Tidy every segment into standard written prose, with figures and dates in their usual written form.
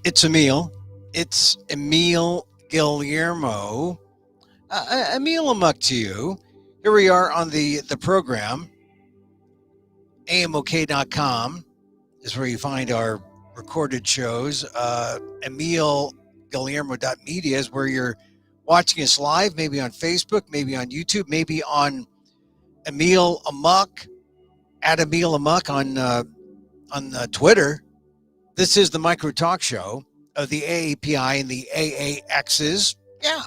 It's Emil. It's Emil Guillermo. Emil Amok to you. Here we are on the program. Amok.com is where you find our recorded shows. Emil Guillermo.media is where you're watching us live, maybe on Facebook, maybe on YouTube, maybe on Emil Amok, at Emil Amok on Twitter. This is the Micro Talk Show of the AAPI and the AAXs. Yeah,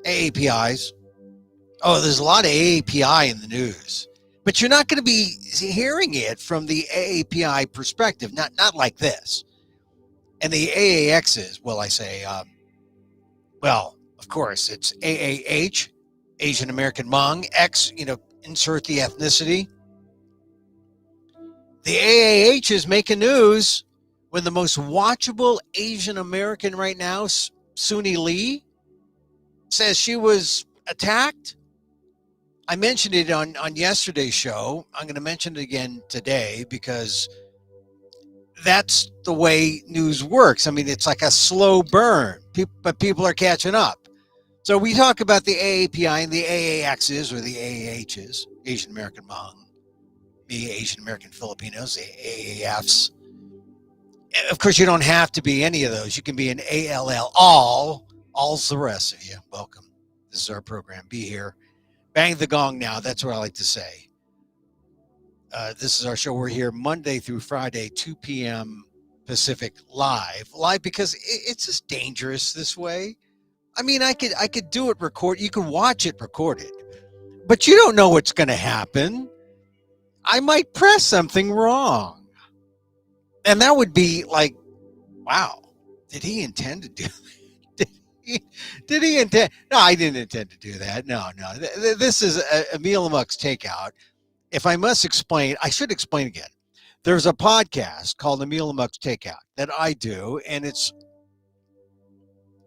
AAPIs. Oh, there's a lot of AAPI in the news, but you're not going to be hearing it from the AAPI perspective, not like this. And the AAXs, well, I say, well, of course, it's AAH, Asian American Hmong, X, insert the ethnicity. The AAH is making news when the most watchable Asian American right now, Suni Lee, says she was attacked. I mentioned it on yesterday's show. I'm going to mention it again today because that's the way news works. I mean, it's like a slow burn, but people are catching up. So we talk about the AAPI and the AAXs or the AAHs, Asian American Hmong, the Asian American Filipinos, the AAFs. Of course, you don't have to be any of those. You can be an ALL. All's the rest of you. Welcome. This is our program. Be here. Bang the gong now. That's what I like to say. This is our show. We're here Monday through Friday, 2 p.m. Pacific, live because it's just dangerous this way. I mean, I could do it record. You can watch it recorded, but you don't know what's going to happen. I might press something wrong. And that would be like, wow, did he intend to do that? Did he intend? No, I didn't intend to do that. No. This is Emil Amok's Takeout. If I must explain, I should explain again. There's a podcast called Emil Amok's Takeout that I do, and it's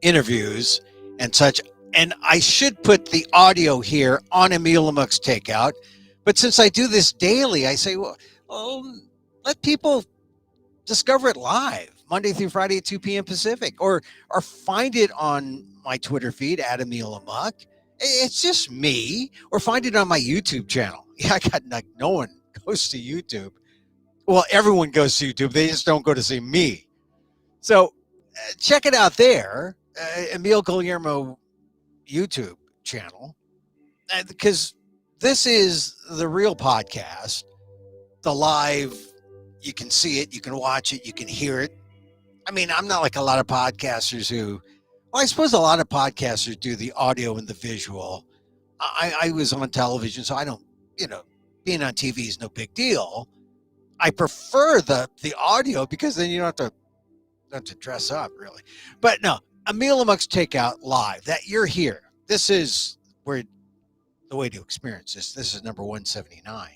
interviews and such. And I should put the audio here on Emil Amok's Takeout. But since I do this daily, I say, well, let people discover it live Monday through Friday at 2 p.m. Pacific, or find it on my Twitter feed at Emil Amok. It's just me, or find it on my YouTube channel. Yeah, I got no one goes to YouTube. Well, everyone goes to YouTube. They just don't go to see me. So check it out there, Emil Guillermo YouTube channel, because this is the real podcast, the live. You can see it, you can watch it, you can hear it. I mean, I'm not like a lot of podcasters who, well, I suppose a lot of podcasters do the audio and the visual. I was on television, so I don't, being on TV is no big deal. I prefer the audio because then you don't have to dress up, really. But no, Emil Amok's Takeout live, that you're here. This is where the way to experience this. This is number 179.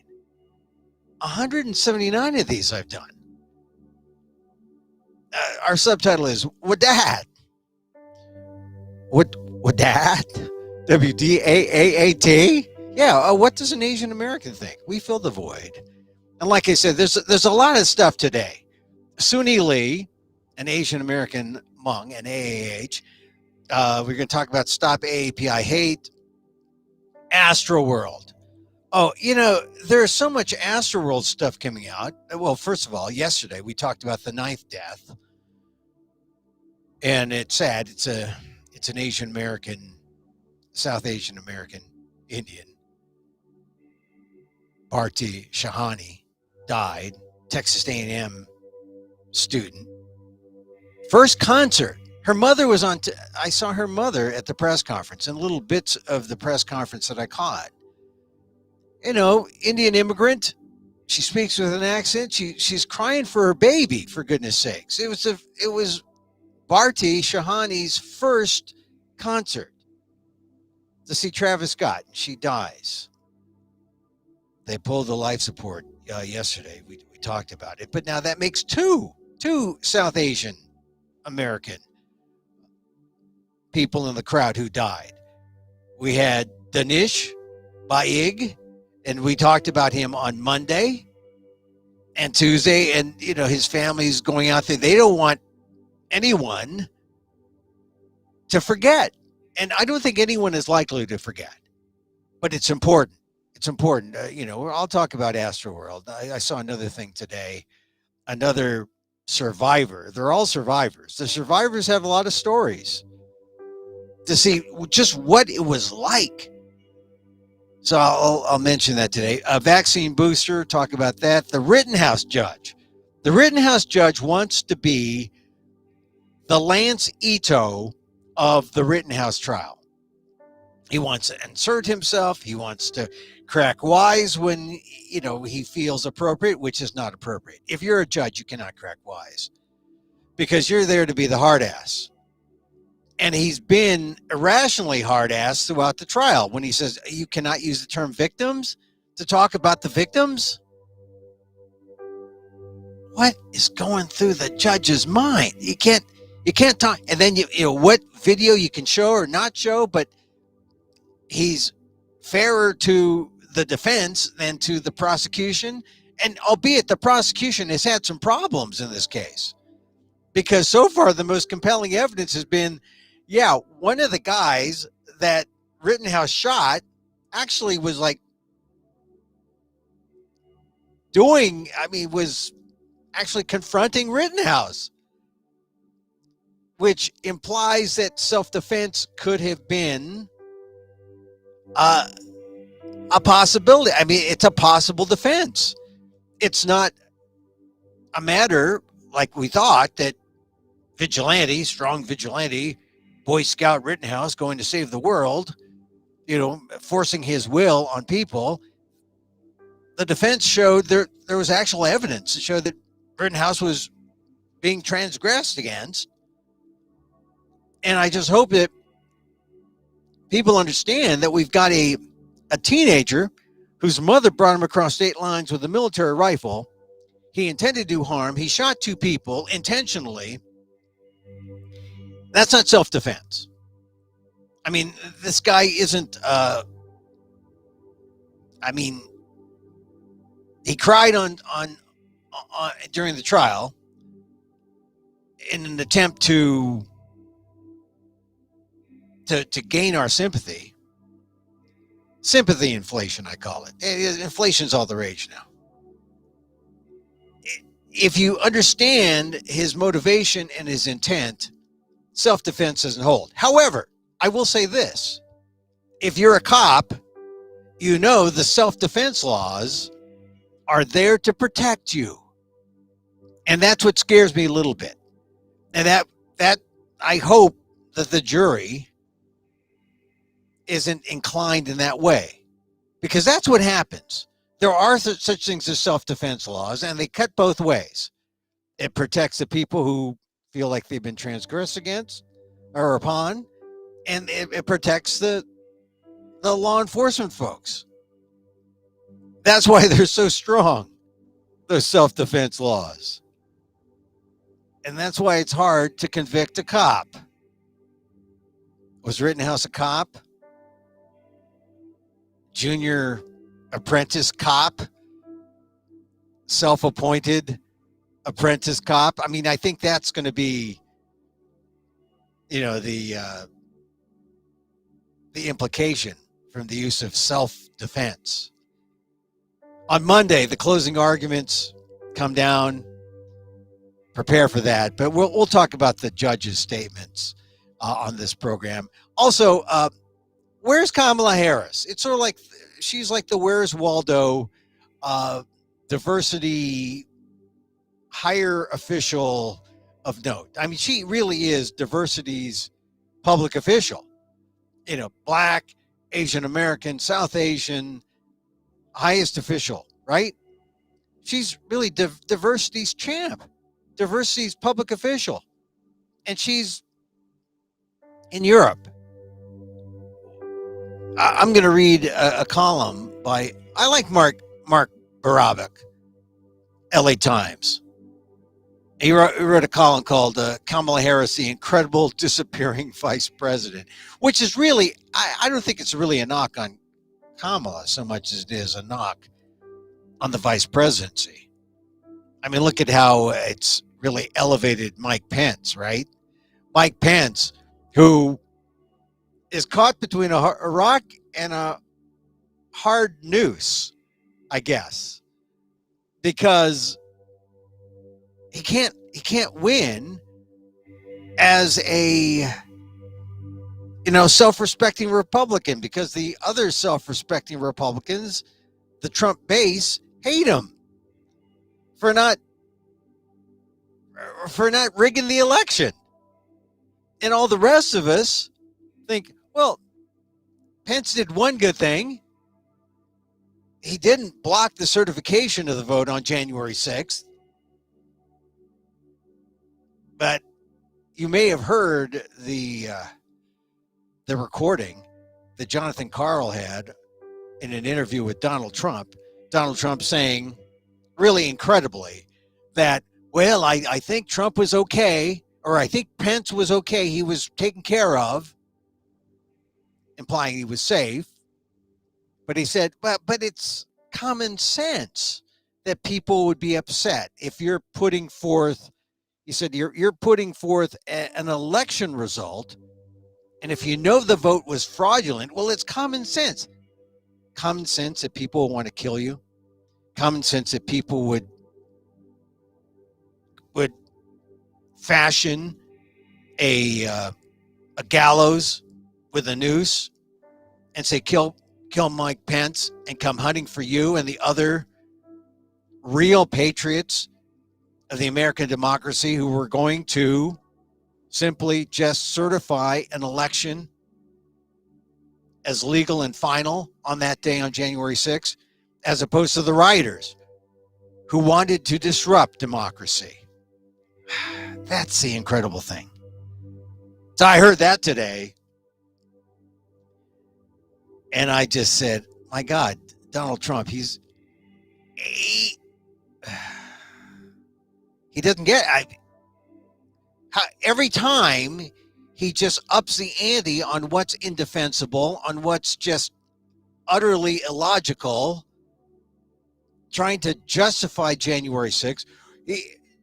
179 of these I've done. Our subtitle is Wadaat. Wadaat? WDAAAT? Yeah, what does an Asian American think? We fill the void. And like I said, there's a lot of stuff today. Suni Lee, an Asian American Hmong, an AAH. We're going to talk about Stop AAPI Hate, Astroworld. Oh, there's so much Astroworld stuff coming out. Well, first of all, yesterday we talked about the 9th death. And it's sad. It's an Asian American, South Asian American Indian. Bharti Shahani died, Texas A&M student. First concert. Her mother was on. I saw her mother at the press conference and little bits of the press conference that I caught. Indian immigrant. She speaks with an accent. She's crying for her baby, for goodness sakes. It was Bharti Shahani's first concert to see Travis Scott. She dies. They pulled the life support yesterday. We talked about it. But now that makes two South Asian American people in the crowd who died. We had Danish Baig, and we talked about him on Monday. and Tuesday, and his family's going out there. They don't want anyone to forget, and I don't think anyone is likely to forget. But it's important. It's important. I'll talk about Astroworld. I saw another thing today. Another survivor. They're all survivors. The survivors have a lot of stories to see just what it was like. So I'll mention that today. A vaccine booster, talk about that. The Rittenhouse judge. The Rittenhouse judge wants to be the Lance Ito of the Rittenhouse trial. He wants to insert himself. He wants to crack wise when, he feels appropriate, which is not appropriate. If you're a judge, you cannot crack wise because you're there to be the hard ass. And he's been irrationally hard ass throughout the trial when he says you cannot use the term victims to talk about the victims. What is going through the judge's mind? You can't talk. And then what video you can show or not show, but he's fairer to the defense than to the prosecution. And albeit the prosecution has had some problems in this case, because so far the most compelling evidence has been, one of the guys that Rittenhouse shot actually was was actually confronting Rittenhouse, which implies that self-defense could have been a possibility. It's a possible defense. It's not a matter like we thought that strong vigilante, Boy Scout Rittenhouse going to save the world, forcing his will on people. The defense showed there was actual evidence that showed that Rittenhouse was being transgressed against. And I just hope that people understand that we've got a teenager whose mother brought him across state lines with a military rifle. He intended to do harm. He shot two people intentionally. That's not self-defense. This guy isn't, he cried on during the trial in an attempt to gain our sympathy. Sympathy inflation, I call it. Inflation's all the rage now. If you understand his motivation and his intent, self-defense doesn't hold. However, I will say this. If you're a cop, the self-defense laws are there to protect you. And that's what scares me a little bit. And that I hope that the jury isn't inclined in that way, because that's what happens. There are such things as self-defense laws, and they cut both ways. It protects the people who feel like they've been transgressed against or upon, and it protects the law enforcement folks. That's why they're so strong, those self-defense laws. And that's why it's hard to convict a cop. Was Rittenhouse a cop? Junior apprentice cop? Self-appointed apprentice cop? I think that's going to be, the implication from the use of self-defense. On Monday, the closing arguments come down. Prepare for that. But we'll talk about the judge's statements on this program. Also, where's Kamala Harris? It's sort of like she's like the Where's Waldo diversity higher official of note. She really is diversity's public official. Black, Asian American, South Asian, highest official, right? She's really diversity's champ, diversity's public official. And she's in Europe. I'm going to read a column by, I like Mark Barabak, LA Times. He wrote a column called Kamala Harris, the Incredible Disappearing Vice President, which is really, I don't think it's really a knock on Kamala so much as it is a knock on the vice presidency. I mean, look at how it's really elevated Mike Pence, right? Mike Pence, who is caught between a rock and a hard noose, I guess, because he can't win as a self-respecting Republican, because the other self-respecting Republicans, the Trump base, hate him for not rigging the election. And all the rest of us think, well, Pence did one good thing. He didn't block the certification of the vote on January 6th. But you may have heard the recording that Jonathan Karl had in an interview with Donald Trump. Donald Trump saying, really incredibly, that, well, I think Trump was okay, or I think Pence was okay. He was taken care of, implying he was safe. But he said, but it's common sense that people would be upset if you're putting forth, he said, you're putting forth an election result, and if you know the vote was fraudulent, well, it's common sense. Common sense that people want to kill you. Common sense that people would fashion a gallows with a noose and say, kill Mike Pence, and come hunting for you and the other real patriots of the American democracy who were going to simply just certify an election as legal and final on that day on January 6th, as opposed to the rioters who wanted to disrupt democracy. That's the incredible thing. So I heard that today, and I just said, my God, Donald Trump, he doesn't get, every time he just ups the ante on what's indefensible, on what's just utterly illogical, trying to justify January 6th.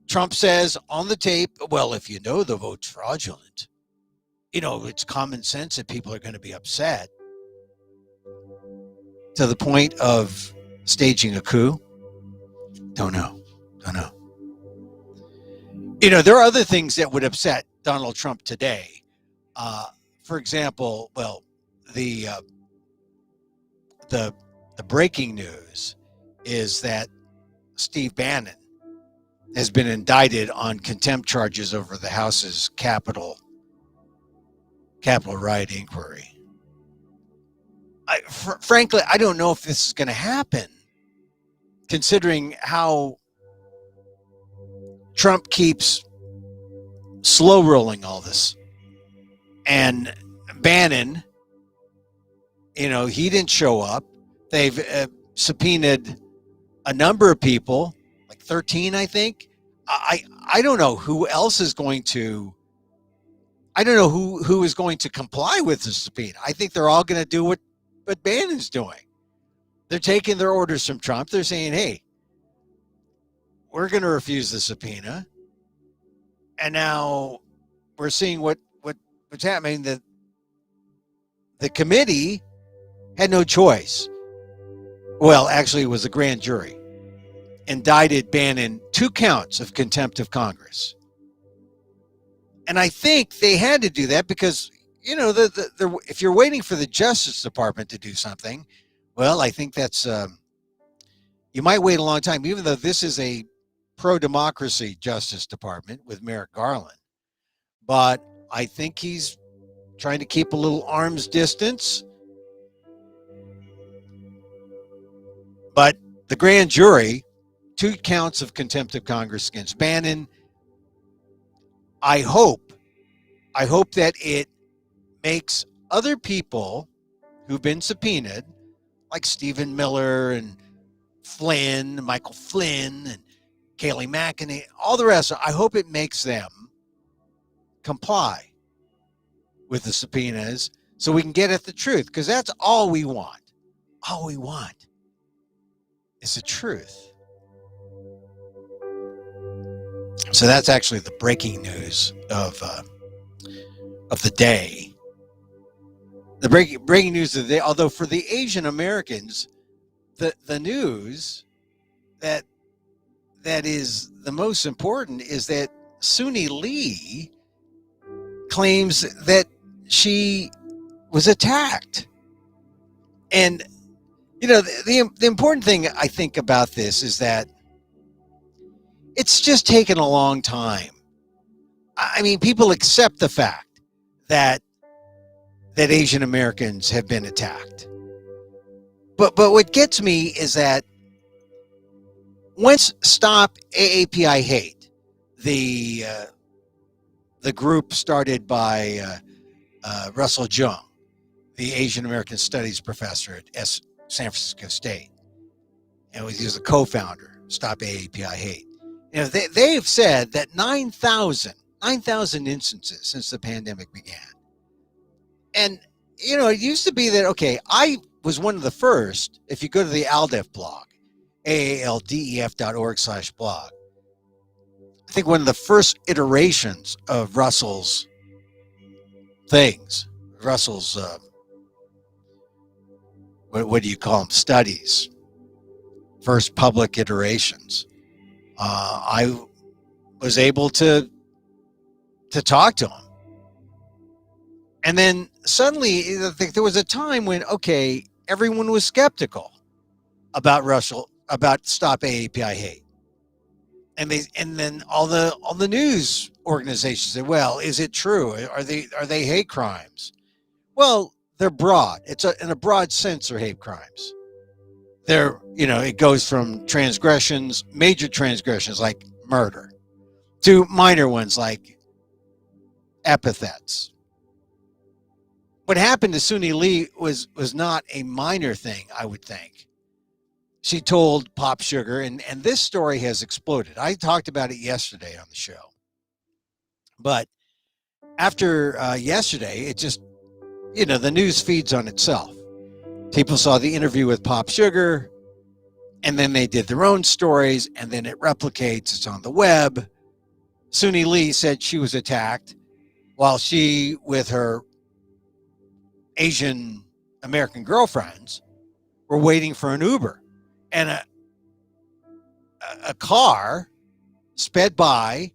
Trump says on the tape, well, if you know the vote's fraudulent, it's common sense that people are going to be upset, to the point of staging a coup. Don't know. There are other things that would upset Donald Trump today. For example, well, the breaking news is that Steve Bannon has been indicted on contempt charges over the House's Capitol riot inquiry. Frankly, I don't know if this is going to happen, considering how Trump keeps slow rolling all this. And Bannon, he didn't show up. They've subpoenaed a number of people, like 13, I think. I don't know who else is going to. I don't know who is going to comply with the subpoena. I think they're all going to do what Bannon's doing. They're taking their orders from Trump. They're saying, hey, we're going to refuse the subpoena. And now we're seeing what's happening. The committee had no choice. Well, actually, it was the grand jury indicted Bannon 2 counts of contempt of Congress. And I think they had to do that because, if you're waiting for the Justice Department to do something, well, I think that's, you might wait a long time, even though this is a pro-democracy Justice Department with Merrick Garland. But I think he's trying to keep a little arm's distance. But the grand jury, 2 counts of contempt of Congress against Bannon. I hope that it makes other people who've been subpoenaed, like Stephen Miller and Michael Flynn and Kayleigh McEnany, all the rest, I hope it makes them comply with the subpoenas so we can get at the truth, because that's all we want. All we want is the truth. So that's actually the breaking news of the day. The breaking news of the day. Although for the Asian Americans, the news that is the most important is that Suni Lee claims that she was attacked. And the important thing I think about this is that it's just taken a long time. I mean, people accept the fact that Asian Americans have been attacked. But what gets me is that once Stop AAPI Hate, the group started by Russell Jung, the Asian American Studies professor at San Francisco State, and he was a co-founder, Stop AAPI Hate. They've said that 9,000 instances since the pandemic began. And, it used to be that, okay, I was one of the first, if you go to the ALDEF blog, aaldef.org/blog, I think one of the first iterations of Russell's things, Russell's, what do you call them, studies, first public iterations, I was able to talk to him. And then suddenly there was a time when, okay, everyone was skeptical about Stop AAPI Hate. And then all the news organizations said, well, is it true? Are they hate crimes? Well, they're broad. In a broad sense, they're hate crimes. It goes from transgressions, major transgressions like murder, to minor ones like epithets. What happened to Suni Lee was not a minor thing, I would think. She told Pop Sugar, and this story has exploded. I talked about it yesterday on the show. But after yesterday, it just, the news feeds on itself. People saw the interview with Pop Sugar, and then they did their own stories, and then it replicates. It's on the web. Suni Lee said she was attacked while she, with her Asian American girlfriends, were waiting for an Uber, and a car sped by,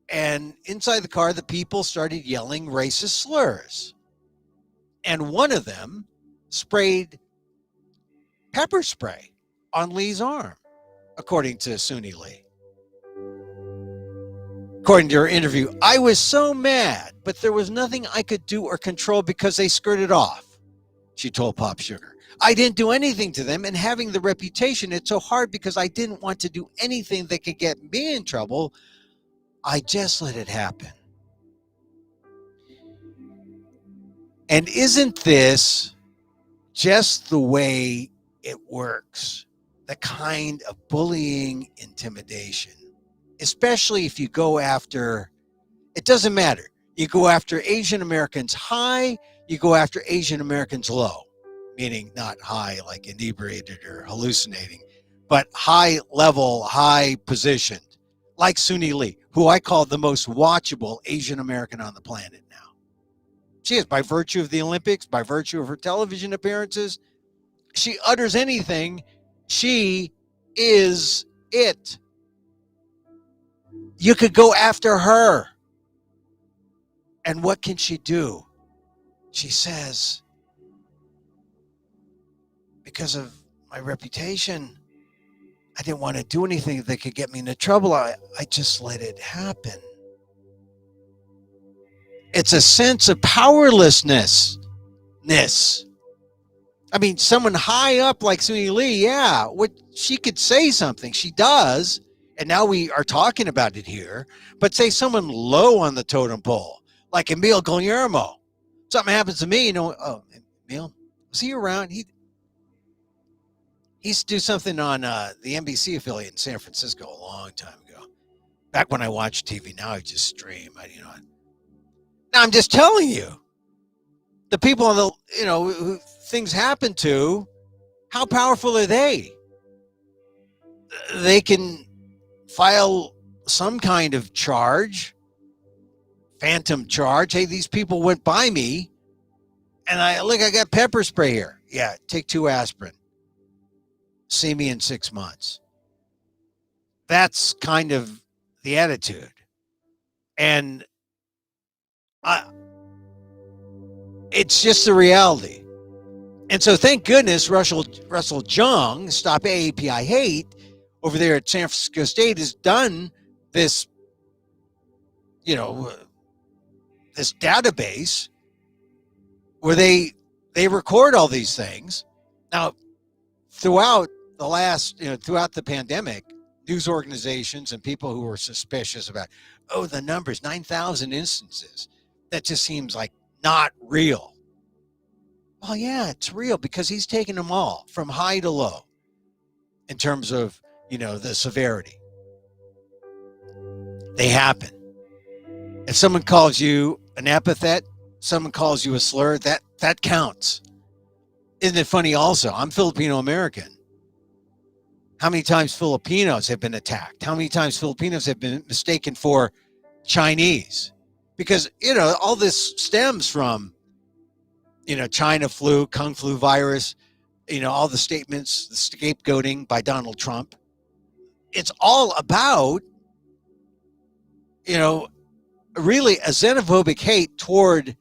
and inside the car the people started yelling racist slurs, and one of them sprayed pepper spray on Lee's arm, according to Suni Lee. According to her interview, I was so mad, but there was nothing I could do or control because they skirted off, she told Pop Sugar. I didn't do anything to them, and having the reputation, it's so hard because I didn't want to do anything that could get me in trouble. I just let it happen. And isn't this just the way it works? The kind of bullying, intimidation, especially if you go after, it doesn't matter. You go after Asian Americans high, you go after Asian Americans low, meaning not high like inebriated or hallucinating, but high level, high positioned, like Suni Lee, who I call the most watchable Asian American on the planet now. She is, by virtue of the Olympics, by virtue of her television appearances. She utters anything, she is it. You could go after her. And what can she do? She says, because of my reputation, I didn't want to do anything that could get me into trouble. I just let it happen. It's a sense of powerlessness. I mean, someone high up like Suni Lee, yeah, she could say something. She does. And now we are talking about it here. But say someone low on the totem pole, like Emil Guillermo. Something happens to me, oh, Emil, was he around? He used to do something on the NBC affiliate in San Francisco a long time ago. Back when I watched TV, now I just stream. Now I'm just telling you, the people on the, who things happen to, how powerful are they? They can file some kind of charge, phantom charge. Hey, these people went by me, and I got pepper spray here. Yeah, take 2 aspirin. See me in 6 months. That's kind of the attitude. And it's just the reality. And so thank goodness Russell Jung, Stop AAPI Hate, over there at San Francisco State, has done this, this database where they record all these things. Now, throughout the pandemic, news organizations and people who were suspicious about, the numbers, 9,000 instances, that just seems like not real. Well, yeah, it's real because he's taken them all from high to low in terms of, the severity. They happen. If someone calls you an epithet, someone calls you a slur, that counts. Isn't it funny also? I'm Filipino American. How many times Filipinos have been attacked? How many times Filipinos have been mistaken for Chinese? Because, all this stems from, China flu, Kung flu virus, all the statements, the scapegoating by Donald Trump. It's all about, really a xenophobic hate toward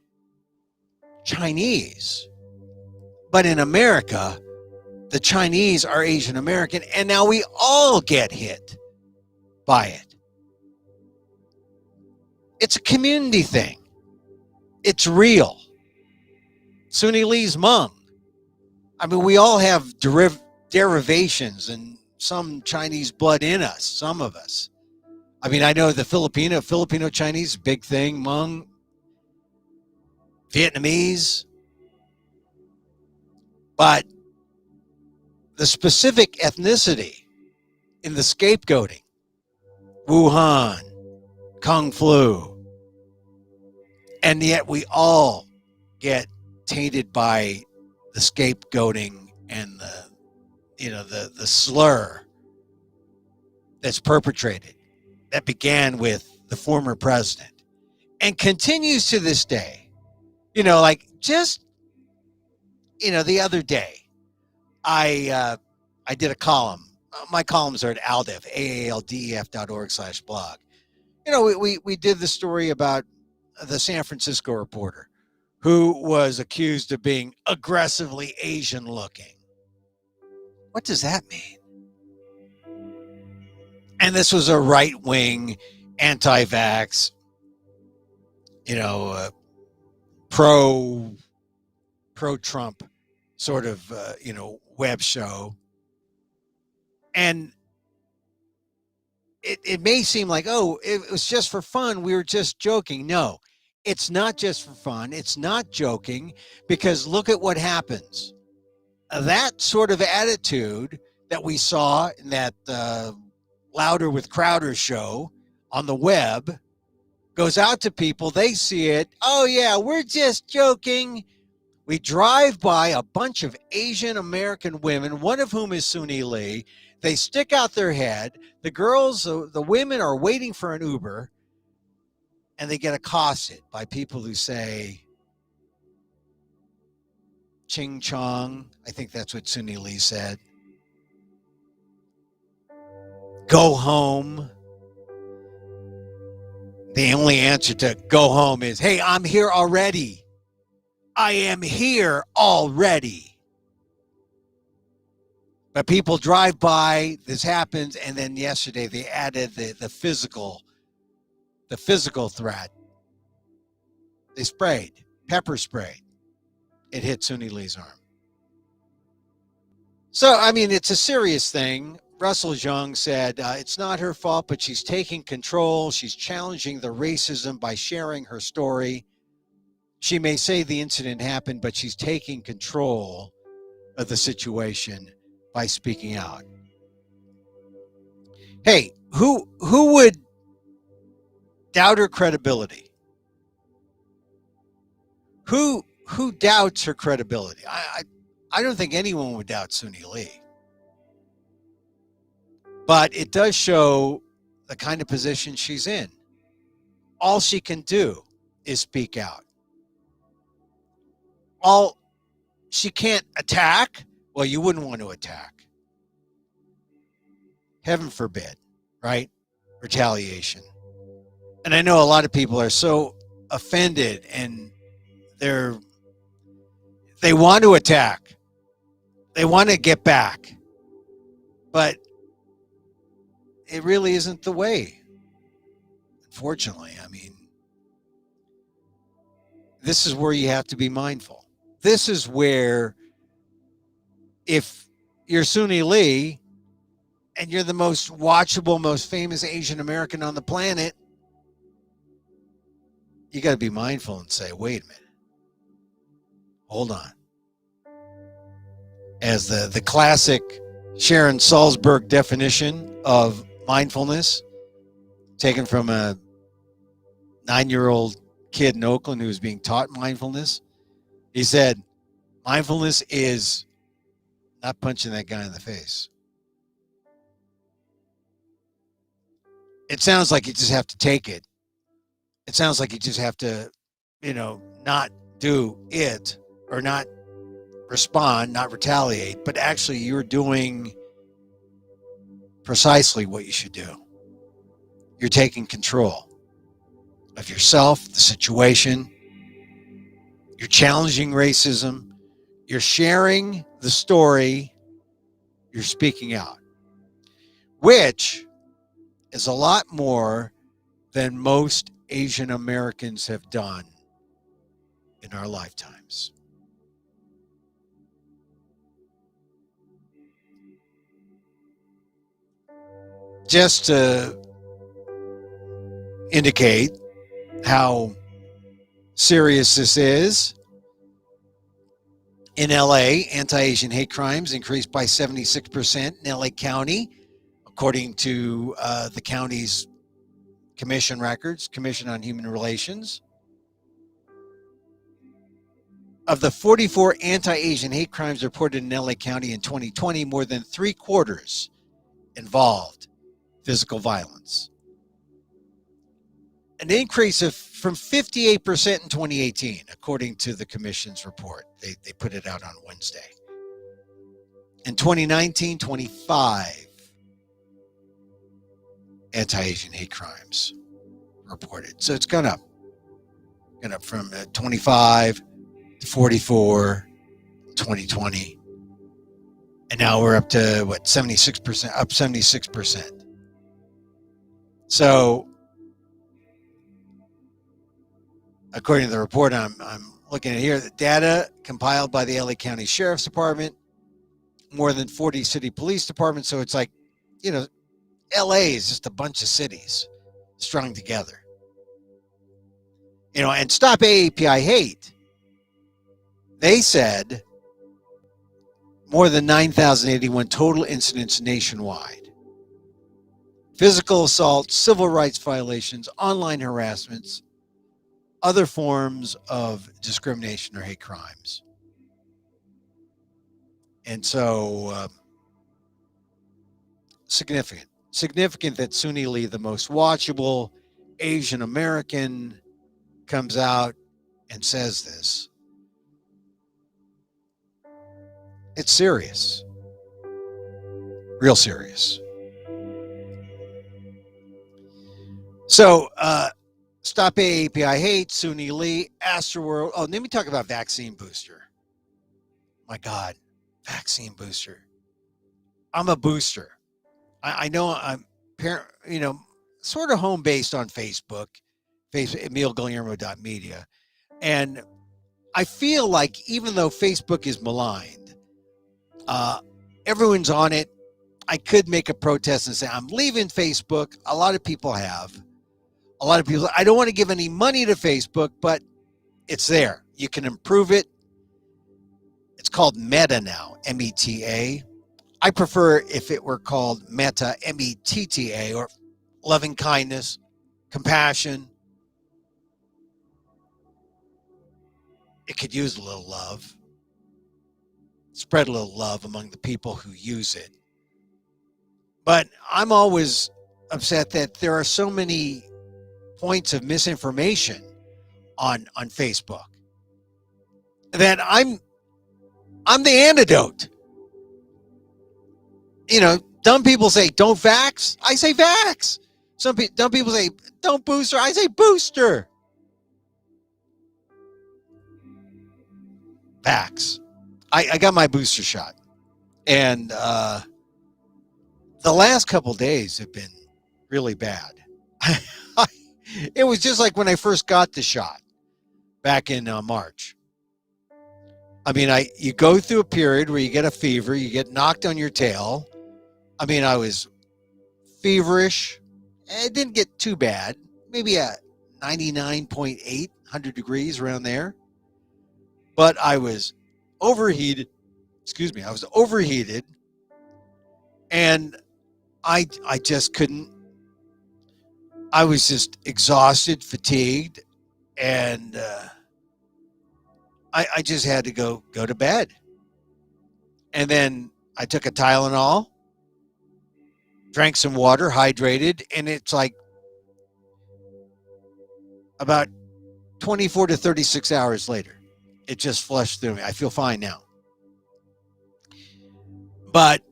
Chinese. But in America, the Chinese are Asian American, and now we all get hit by it. It's a community thing. It's real. Suni Lee's Hmong. I mean, we all have derivations and some Chinese blood in us, some of us. I mean, I know the Filipino Chinese, big thing, Hmong, Vietnamese. But the specific ethnicity in the scapegoating, Wuhan, Kung flu, and yet we all get tainted by the scapegoating and the slur that's perpetrated, that began with the former president and continues to this day. The other day, I did a column. My columns are at ALDEF, aaldef.org/blog. We did the story about the San Francisco reporter who was accused of being aggressively Asian looking. What does that mean? And this was a right-wing, anti-vax, pro-Trump sort of, web show. And it may seem like, it was just for fun. We were just joking. No, it's not just for fun. It's not joking, because look at what happens. That sort of attitude that we saw in that Louder with Crowder show on the web goes out to people. They see it. Oh, yeah, we're just joking. We drive by a bunch of Asian American women, one of whom is Suni Lee. They stick out their head. The girls, the women are waiting for an Uber, and they get accosted by people who say, Ching Chong. I think that's what Suni Lee said. Go home. The only answer to go home is, hey, I'm here already. I am here already. But people drive by, this happens, and then yesterday they added the physical threat. They sprayed, pepper sprayed. It hit Suni Lee's arm. So, I mean, it's a serious thing. Russell Jung said it's not her fault, but she's taking control. She's challenging the racism by sharing her story. She may say the incident happened, but she's taking control of the situation by speaking out. Hey, who would doubt her credibility? Who doubts her credibility? I don't think anyone would doubt Suni Lee. But it does show the kind of position she's in. All she can do is speak out. All she can't attack. Well, you wouldn't want to attack. Heaven forbid, right? Retaliation. And I know a lot of people are so offended and they want to attack. They want to get back. But it really isn't the way. Unfortunately, I mean, this is where you have to be mindful. This is where, if you're Suni Lee and you're the most watchable, most famous Asian American on the planet, you got to be mindful and say, wait a minute, hold on. As the classic Sharon Salzberg definition of mindfulness, taken from a 9-year-old kid in Oakland who was being taught mindfulness, he said, mindfulness is not punching that guy in the face. It sounds like you just have to take it. It sounds like you just have to, not do it or not respond, not retaliate, but actually you're doing precisely what you should do. You're taking control of yourself, the situation. You're challenging racism. You're sharing the story. You're speaking out, which is a lot more than most Asian Americans have done in our lifetimes. Just to indicate how serious this is, in LA, anti-Asian hate crimes increased by 76% in LA County, according to the county's commission records, Commission on Human Relations. Of the 44 anti-Asian hate crimes reported in LA County in 2020, more than 3/4 involved physical violence. An increase from 58% in 2018, according to the commission's report. They put it out on Wednesday. In 2019, 25 anti-Asian hate crimes reported. So it's gone up. Gone up from 25 to 44 in 2020. And now we're up to, 76%, up 76%. So, according to the report I'm looking at here, the data compiled by the LA County Sheriff's Department, more than 40 city police departments. So it's like, LA is just a bunch of cities strung together. And Stop AAPI Hate, they said more than 9,081 total incidents nationwide. Physical assault, civil rights violations, online harassments, other forms of discrimination or hate crimes. And so, significant that Suni Lee, the most watchable Asian American, comes out and says this. It's serious. Real serious. So, Stop AAPI Hate, Suni Lee, Astroworld. Oh, let me talk about vaccine booster. My God, vaccine booster. I'm a booster. I know I'm, sort of home based on Facebook, Emil Guillermo.media. And I feel like even though Facebook is maligned, everyone's on it. I could make a protest and say, I'm leaving Facebook. A lot of people have. A lot of people, I don't want to give any money to Facebook, but it's there. You can improve it. It's called Meta now, M-E-T-A. I prefer if it were called Meta, M-E-T-T-A, or loving kindness, compassion. It could use a little love. Spread a little love among the people who use it. But I'm always upset that there are so many points of misinformation on Facebook that I'm the antidote. You know, dumb people say don't vax. I say vax. Dumb people say don't booster. I say booster. Vax. I got my booster shot, and the last couple days have been really bad. It was just like when I first got the shot back in March. I mean, you go through a period where you get a fever, you get knocked on your tail. I mean, I was feverish. It didn't get too bad. Maybe a 99.8, 100 degrees around there. But I was overheated. Excuse me. I was overheated. And I just couldn't. I was just exhausted, fatigued. And I just had to go to bed. And then I took a Tylenol, drank some water, hydrated, and it's like about 24 to 36 hours later, it just flushed through me. I feel fine now. But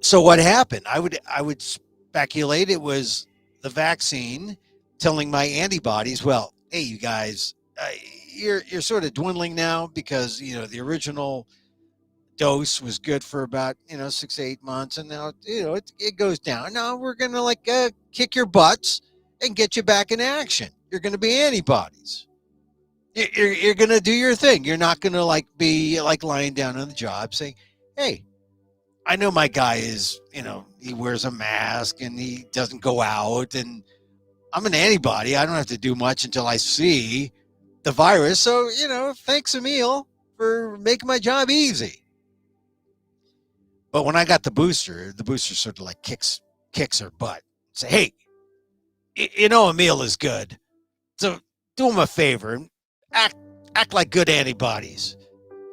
so what happened? I would speculate it was the vaccine telling my antibodies, well, hey, you guys, you're sort of dwindling now because, you know, the original dose was good for about, 6 to 8 months, and now, it goes down. Now we're going to kick your butts and get you back in action. You're going to be antibodies. You're going to do your thing. You're not going to be lying down on the job saying, hey, I know my guy is, he wears a mask and he doesn't go out, and I'm an antibody. I don't have to do much until I see the virus. So, thanks, Emil, for making my job easy. But when I got the booster sort of kicks her butt. Say, hey, Emil is good. So do him a favor and act like good antibodies.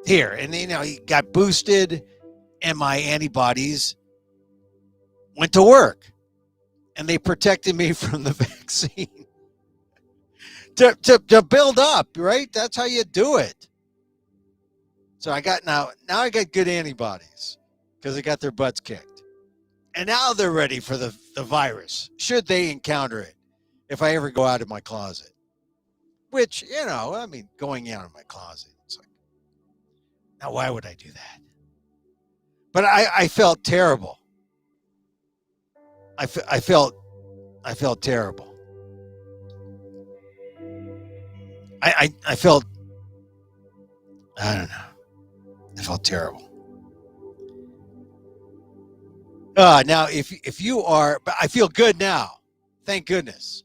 Here. And, he got boosted, and my antibodies went to work. And they protected me from the vaccine. to build up, right? That's how you do it. So I got now I got good antibodies because they got their butts kicked. And now they're ready for the virus, should they encounter it, if I ever go out of my closet. Which, going out of my closet, it's like, now why would I do that? But I felt terrible. I felt terrible. I felt, I don't know. I felt terrible. Now, if you are, but I feel good now. Thank goodness.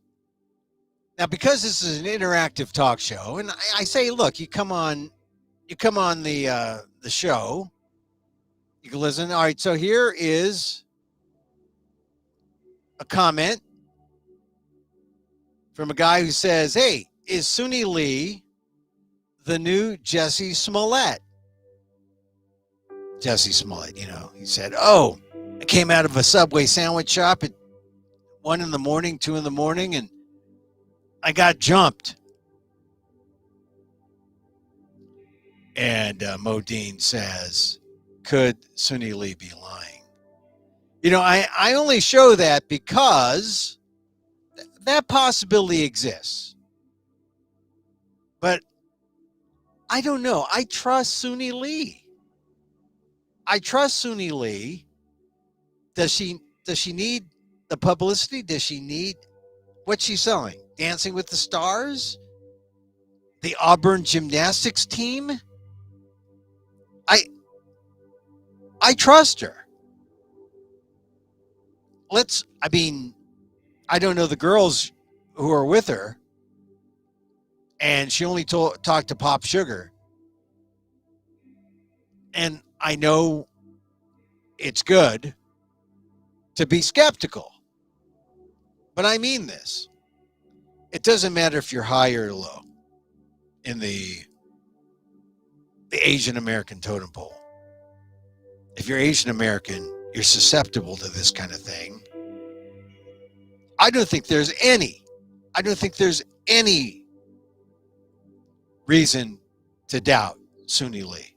Now, because this is an interactive talk show, and I say, look, you come on the show, you can listen. All right, so here is a comment from a guy who says, hey, is Suni Lee the new Jussie Smollett? Jussie Smollett, he said, oh, I came out of a Subway sandwich shop at 1 in the morning, 2 in the morning, and I got jumped. And Modine says, could Suni Lee be lying? I only show that because that possibility exists. But I don't know. I trust Suni Lee. Does she need the publicity? Does she need what's she selling? Dancing with the Stars? The Auburn gymnastics team? I trust her. I don't know the girls who are with her, and she only talked to Pop Sugar. And I know it's good to be skeptical. But I mean this. It doesn't matter if you're high or low in the Asian American totem pole. If you're Asian American, you're susceptible to this kind of thing. I don't think there's any reason to doubt Suni Lee.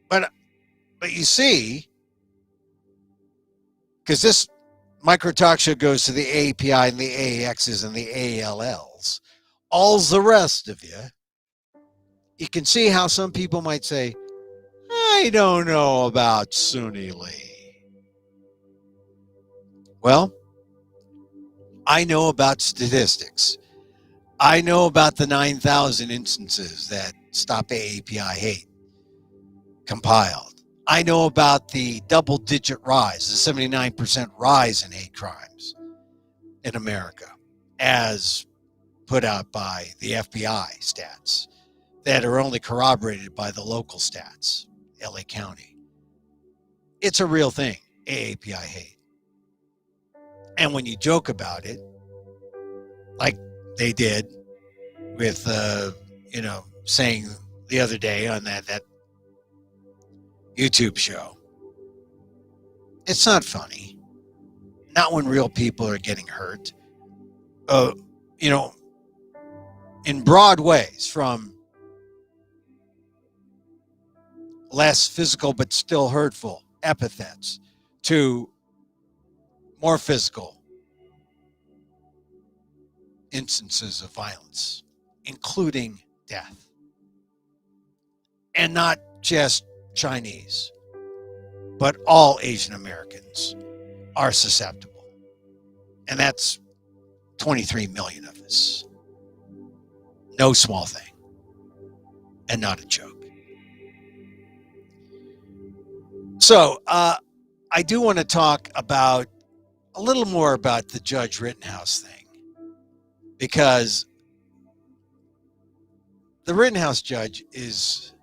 But you see, because this micro talk show goes to the API and the AAXs and the ALLs, all's the rest of you can see how some people might say, I don't know about Suni Lee. Well, I know about statistics. I know about the 9,000 instances that Stop AAPI Hate compiled. I know about the double-digit rise, the 79% rise in hate crimes in America, as put out by the FBI stats that are only corroborated by the local stats, LA County. It's a real thing, AAPI hate. And when you joke about it, like they did with, saying the other day on that YouTube show, it's not funny. Not when real people are getting hurt. In broad ways, from less physical but still hurtful epithets to more physical instances of violence, including death. And not just Chinese, but all Asian Americans are susceptible. And that's 23 million of us. No small thing. And not a joke. So, I do want to talk about a little more about the Judge Rittenhouse thing, because the Rittenhouse judge is,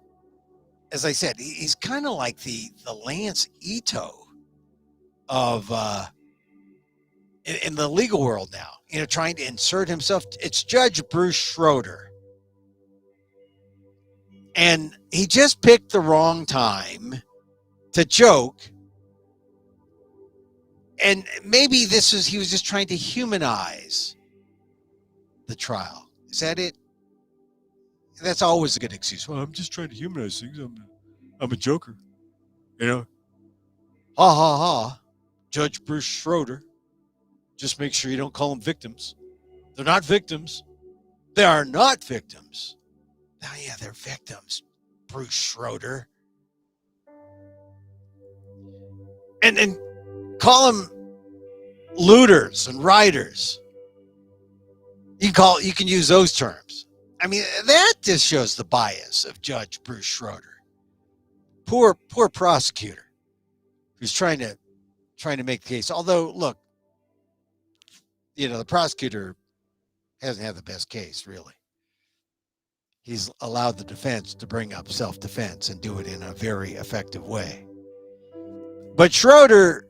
as I said, he's kind of like the Lance Ito of in the legal world now, trying to insert himself. It's Judge Bruce Schroeder. And he just picked the wrong time to joke. And maybe he was just trying to humanize the trial. Is that it? That's always a good excuse. Well, I'm just trying to humanize things. I'm a joker. Ha ha ha. Judge Bruce Schroeder. Just make sure you don't call them victims. They're not victims. They are not victims. Oh, yeah, they're victims, Bruce Schroeder. And call them looters and rioters. You can use those terms. I mean, that just shows the bias of Judge Bruce Schroeder. Poor prosecutor who's trying to make the case. Although, look, the prosecutor hasn't had the best case, really. He's allowed the defense to bring up self-defense and do it in a very effective way. But Schroeder,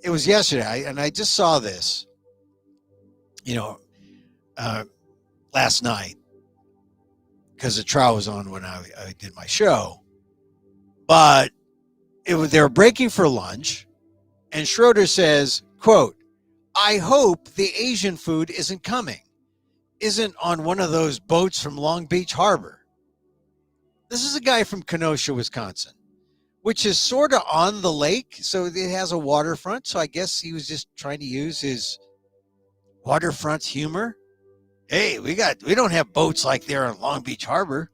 it was yesterday, and I just saw this, last night, because the trial was on when I did my show. But they were breaking for lunch, and Schroeder says, quote, I hope the Asian food isn't on one of those boats from Long Beach Harbor. This is a guy from Kenosha, Wisconsin, which is sort of on the lake, so it has a waterfront. So I guess he was just trying to use his waterfront humor. Hey, we don't have boats like there in Long Beach Harbor.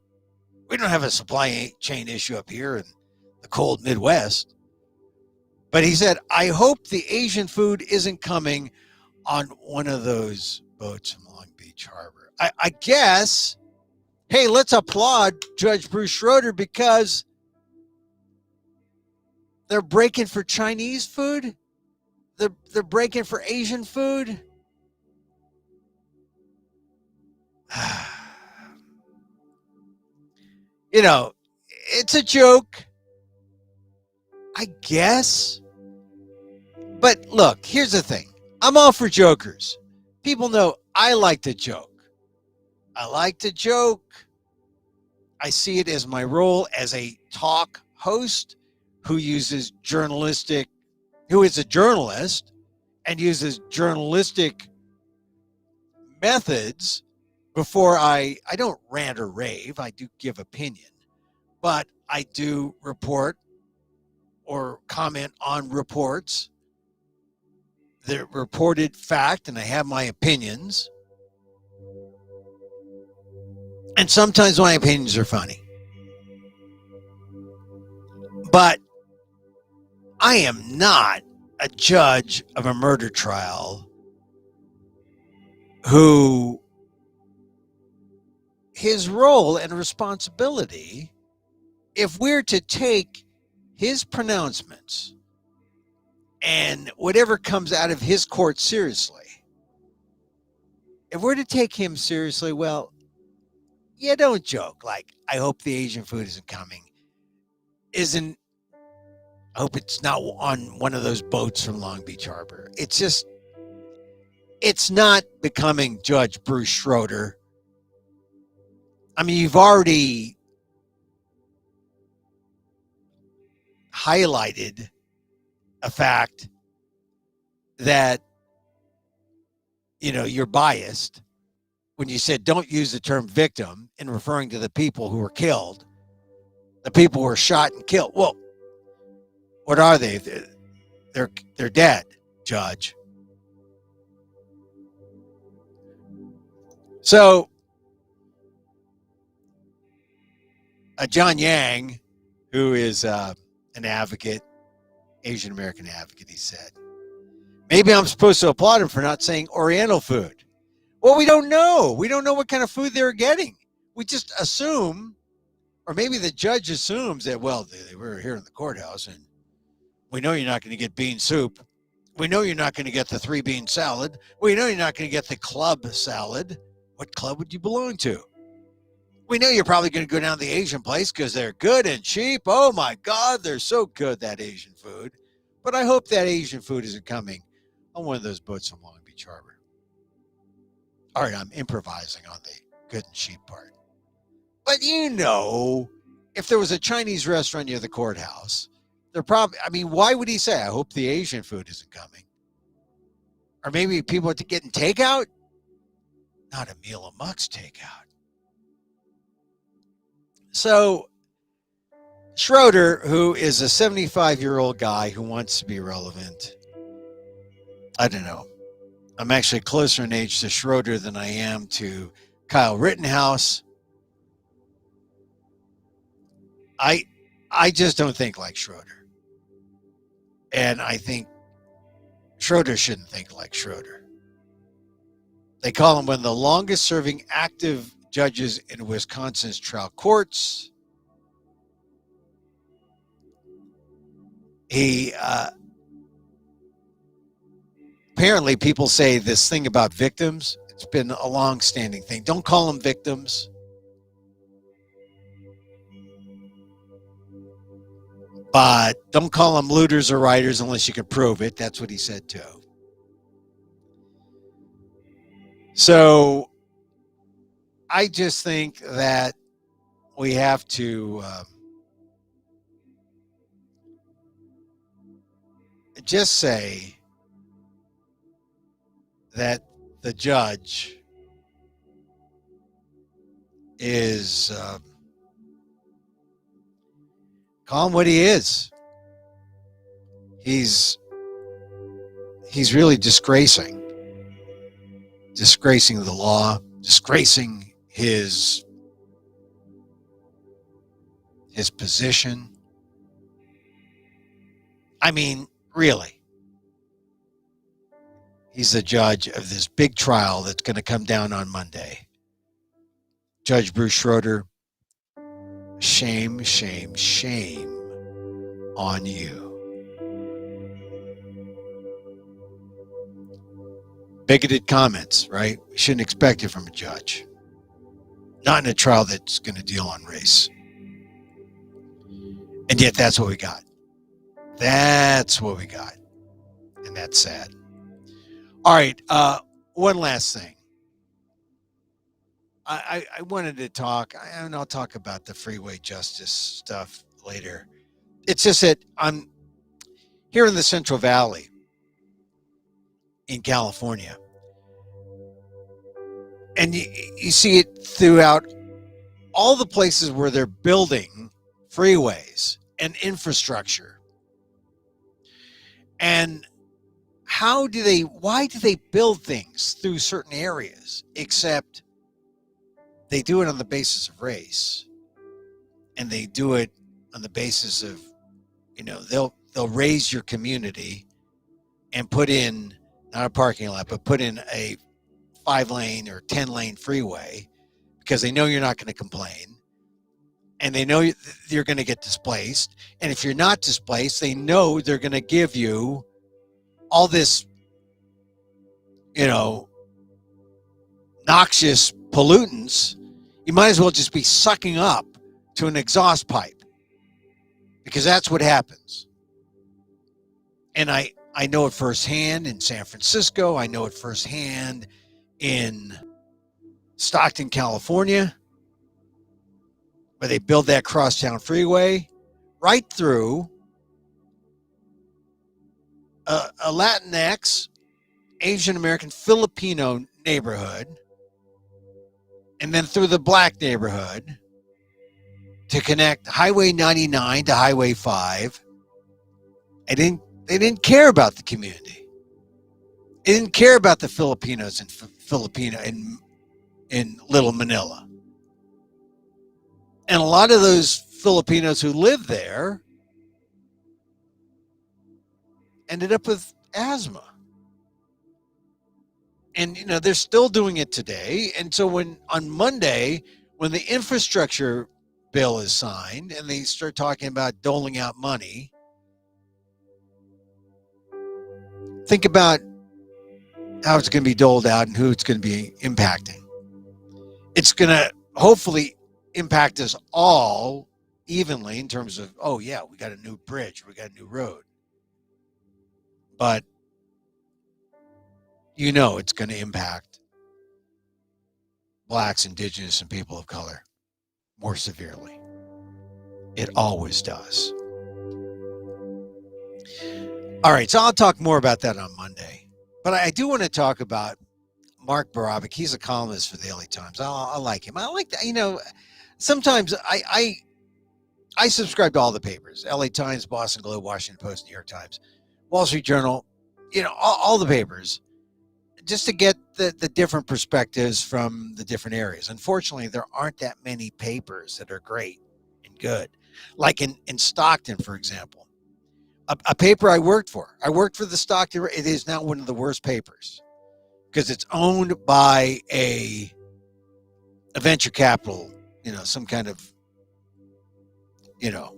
We don't have a supply chain issue up here in the cold Midwest. But he said, I hope the Asian food isn't coming on one of those boats from Long Beach Harbor. I guess, hey, let's applaud Judge Bruce Schroeder because they're breaking for Chinese food. They're breaking for Asian food. It's a joke, I guess. But look, here's the thing. I'm all for jokers. People know I like to joke. I see it as my role as a talk host who is a journalist and uses journalistic methods before I don't rant or rave. I do give opinion, but I do report or comment on reports, the reported fact, and I have my opinions. And sometimes my opinions are funny. But I am not a judge of a murder trial who his role and responsibility, if we're to take his pronouncements and whatever comes out of his court seriously, if we're to take him seriously, well, yeah, don't joke. Like, I hope the Asian food isn't coming. I hope it's not on one of those boats from Long Beach Harbor. It's not becoming Judge Bruce Schroeder. I mean, you've already highlighted a fact that, you're biased when you said don't use the term victim in referring to the people who were killed, the people who were shot and killed. Well, what are they? They're dead, Judge. So, John Yang, who is an advocate, Asian American advocate, he said, maybe I'm supposed to applaud him for not saying Oriental food. Well, we don't know. We don't know what kind of food they were getting. We just assume, or maybe the judge assumes that, well, they were here in the courthouse and we know you're not going to get bean soup. We know you're not going to get the 3-bean salad. We know you're not going to get the club salad. What club would you belong to? We know you're probably going to go down to the Asian place because they're good and cheap. Oh my God, they're so good, that Asian food. But I hope that Asian food isn't coming on one of those boats from Long Beach Harbor. All right, I'm improvising on the good and cheap part. But if there was a Chinese restaurant near the courthouse, why would he say, I hope the Asian food isn't coming? Or maybe people are getting takeout? Not Emil Amok's takeout. So, Schroeder, who is a 75-year-old guy who wants to be relevant, I don't know. I'm actually closer in age to Schroeder than I am to Kyle Rittenhouse. I just don't think like Schroeder. And I think Schroeder shouldn't think like Schroeder. They call him one of the longest serving active judges in Wisconsin's trial courts. He apparently people say this thing about victims. It's been a long-standing thing. Don't call them victims. But don't call them looters or rioters unless you can prove it. That's what he said too. So I just think that we have to just say that the judge is call him what he is. He's really disgracing the law, disgracing his position. I mean, really. He's the judge of this big trial that's going to come down on Monday. Judge Bruce Schroeder, shame, shame, shame on you. Bigoted comments, right? We shouldn't expect it from a judge. Not in a trial that's going to deal on race. And yet that's what we got. That's what we got. And that's sad. All right, one last thing. I wanted to talk, and I'll talk about the freeway justice stuff later. It's just that I'm here in the Central Valley in California. And you see it throughout all the places where they're building freeways and infrastructure. And why do they build things through certain areas? Except they do it on the basis of race. And they do it on the basis of, they'll raise your community and put in, not a parking lot, but put in a 5-lane or 10-lane freeway because they know you're not going to complain. And they know you're going to get displaced. And if you're not displaced, they know they're going to give you all this, noxious pollutants. You might as well just be sucking up to an exhaust pipe, because that's what happens. And I know it firsthand in San Francisco. I know it firsthand in Stockton, California, where they build that crosstown freeway right through a Latinx, Asian American, Filipino neighborhood, and then through the black neighborhood to connect Highway 99 to Highway 5. They didn't care about the community. They didn't care about the Filipinos in Little Manila. And a lot of those Filipinos who lived there ended up with asthma. And, they're still doing it today. And so on Monday, when the infrastructure bill is signed and they start talking about doling out money, think about how it's going to be doled out and who it's going to be impacting. It's going to hopefully impact us all evenly in terms of, oh yeah, we got a new bridge, we got a new road. But it's going to impact blacks, indigenous, and people of color more severely. It always does. All right, so I'll talk more about that on Monday. But I do want to talk about Mark Barabic. He's a columnist for the LA Times. I like him. I like that. Sometimes I subscribe to all the papers: LA Times, Boston Globe, Washington Post, New York Times, Wall Street Journal, all the papers, just to get the different perspectives from the different areas. Unfortunately, there aren't that many papers that are great and good. Like in Stockton, for example, a paper I worked for. I worked for the Stockton. It is now one of the worst papers because it's owned by a venture capital, some kind of,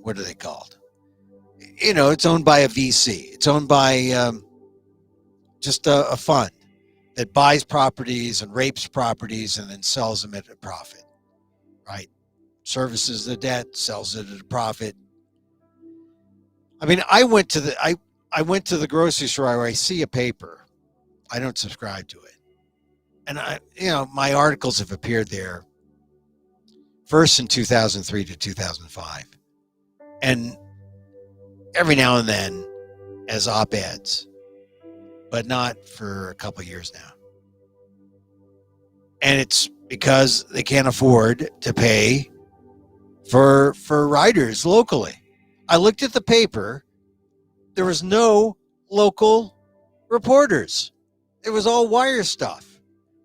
what are they called? It's owned by a VC. It's owned by just a fund that buys properties and rapes properties and then sells them at a profit, right? Services the debt, sells it at a profit. I mean, I went to the grocery store where I see a paper. I don't subscribe to it. And my articles have appeared there first in 2003 to 2005. And every now and then as op-eds, but not for a couple of years now. And it's because they can't afford to pay for writers locally. I looked at the paper. There was no local reporters. It was all wire stuff.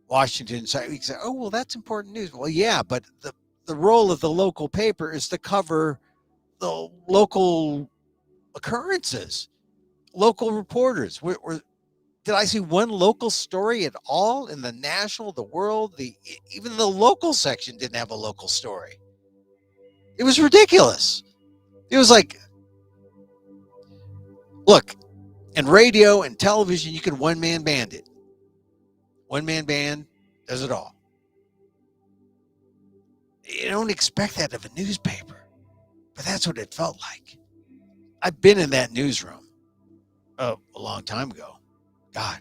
Washington, we say, oh, well, that's important news. Well, yeah, but the role of the local paper is to cover the local occurrences, local reporters. Did I see one local story at all in the national, the world? Even the local section didn't have a local story. It was ridiculous. It was like, look, in radio and television, you can one-man band it. One-man band does it all. You don't expect that of a newspaper, but that's what it felt like. I've been in that newsroom a long time ago. God,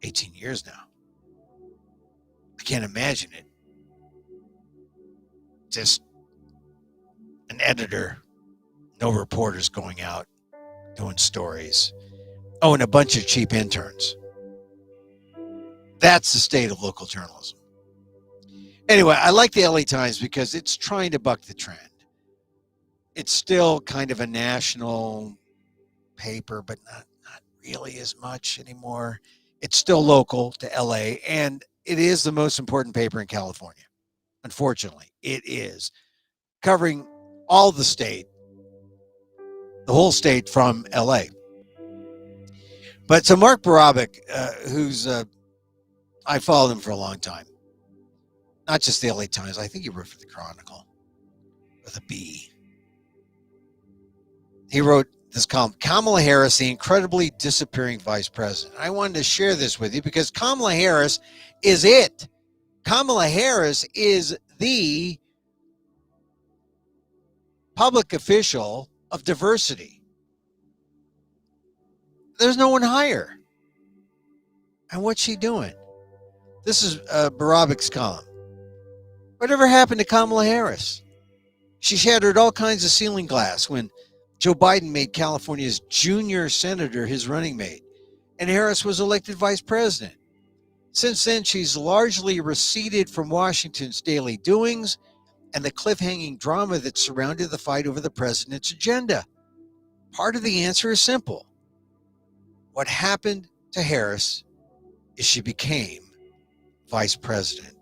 18 years now. I can't imagine it. Just an editor, no reporters going out doing stories. Oh, and a bunch of cheap interns. That's the state of local journalism. Anyway, I like the LA Times because it's trying to buck the trend. It's still kind of a national paper, but not really as much anymore. It's still local to LA, and it is the most important paper in California. Unfortunately, it is covering all the state, the whole state from LA. But so Mark Barabic, who's I followed him for a long time, not just the LA Times. I think he wrote for the Chronicle with a B. He wrote this column, Kamala Harris, the incredibly disappearing vice president. I wanted to share this with you because Kamala Harris is it. Kamala Harris is the public official of diversity. There's no one higher. And what's she doing? This is Barabic's column. Whatever happened to Kamala Harris? She shattered all kinds of ceiling glass when Joe Biden made California's junior senator his running mate, and Harris was elected vice president. Since then, she's largely receded from Washington's daily doings and the cliffhanging drama that surrounded the fight over the president's agenda. Part of the answer is simple. What happened to Harris is she became vice president.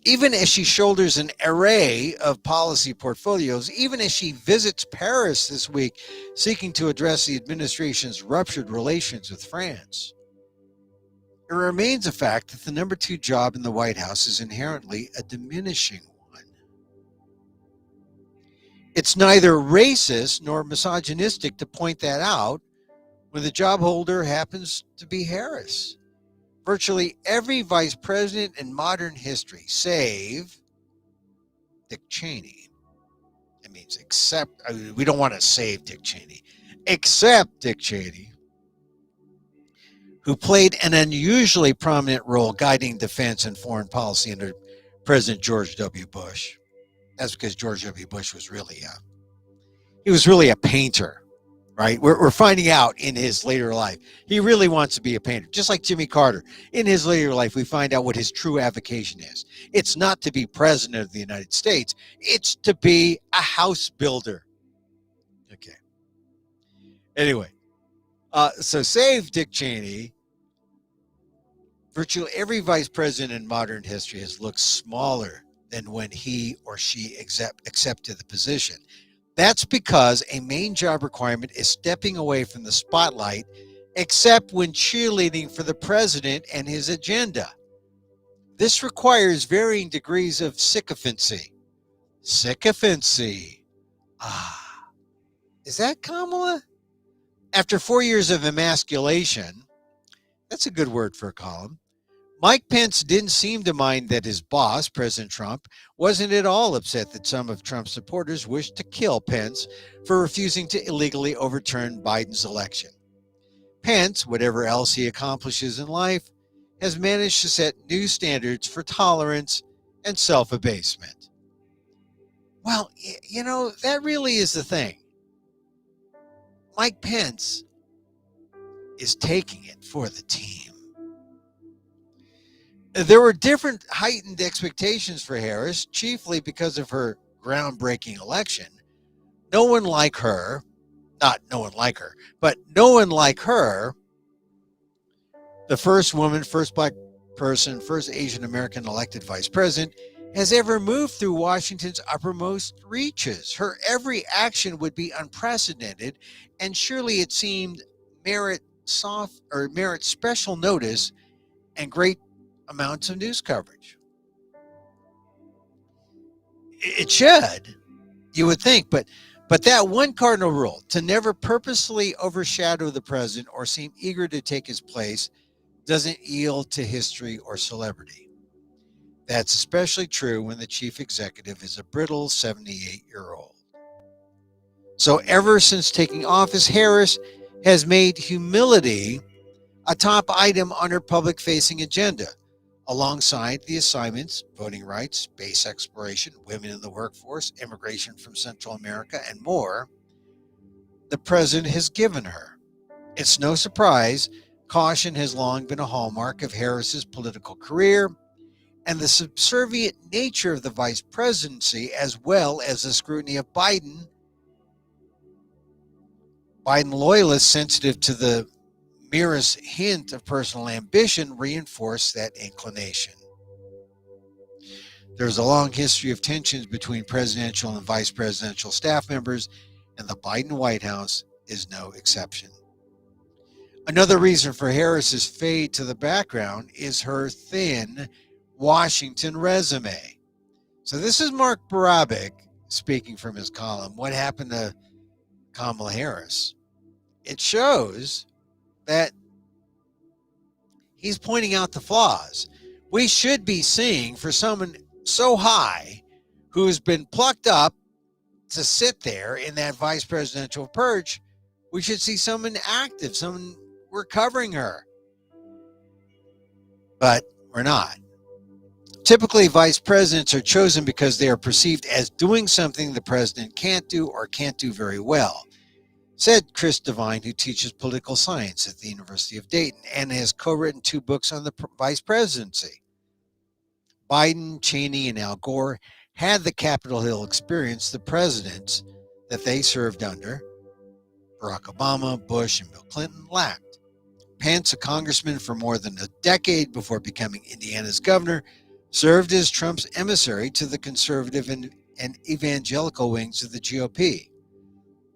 Even as she shoulders an array of policy portfolios, even as she visits Paris this week seeking to address the administration's ruptured relations with France, it remains a fact that the number 2 job in the White House is inherently a diminishing one. It's neither racist nor misogynistic to point that out when the job holder happens to be Harris. Virtually every vice president in modern history, save Dick Cheney, it means except, we don't want to save Dick Cheney, except Dick Cheney, who played an unusually prominent role guiding defense and foreign policy under President George W. Bush. That's because George W. Bush was really a painter. Right? We're finding out in his later life. He really wants to be a painter, just like Jimmy Carter. In his later life, we find out what his true avocation is. It's not to be president of the United States. It's to be a house builder. Okay. Anyway, so save Dick Cheney. Virtually every vice president in modern history has looked smaller than when he or she accepted the position. That's because a main job requirement is stepping away from the spotlight, except when cheerleading for the president and his agenda. This requires varying degrees of sycophancy. Sycophancy. Is that Kamala? After 4 years of emasculation, that's a good word for a column, Mike Pence didn't seem to mind that his boss, President Trump, wasn't at all upset that some of Trump's supporters wished to kill Pence for refusing to illegally overturn Biden's election. Pence, whatever else he accomplishes in life, has managed to set new standards for tolerance and self-abasement. Well, that really is the thing. Mike Pence is taking it for the team. There were different heightened expectations for Harris, chiefly because of her groundbreaking election. No one like her, the first woman, first black person, first Asian American elected vice president, has ever moved through Washington's uppermost reaches. Her every action would be unprecedented, and surely it seemed merit special notice and great amounts of news coverage. It should, you would think, but that one cardinal rule, to never purposely overshadow the president or seem eager to take his place, doesn't yield to history or celebrity. That's especially true when the chief executive is a brittle 78-year-old. So ever since taking office, Harris has made humility a top item on her public-facing agenda, alongside the assignments, voting rights, space exploration, women in the workforce, immigration from Central America, and more, the president has given her. It's no surprise, caution has long been a hallmark of Harris's political career, and the subservient nature of the vice presidency, as well as the scrutiny of Biden loyalists sensitive to the merest hint of personal ambition, reinforced that inclination. There's a long history of tensions between presidential and vice presidential staff members, and the Biden White House is no exception. Another reason for Harris's fade to the background is her thin Washington resume. So this is Mark Barabik speaking from his column, What Happened to Kamala Harris? It shows that he's pointing out the flaws. We should be seeing, for someone so high who has been plucked up to sit there in that vice presidential perch, we should see someone active, someone recovering her. But we're not. Typically, vice presidents are chosen because they are perceived as doing something the president can't do or can't do very well, said Chris Devine, who teaches political science at the University of Dayton and has co-written 2 books on the vice presidency. Biden, Cheney, and Al Gore had the Capitol Hill experience the presidents that they served under, Barack Obama, Bush, and Bill Clinton, lacked. Pence, a congressman for more than a decade before becoming Indiana's governor, served as Trump's emissary to the conservative and evangelical wings of the GOP.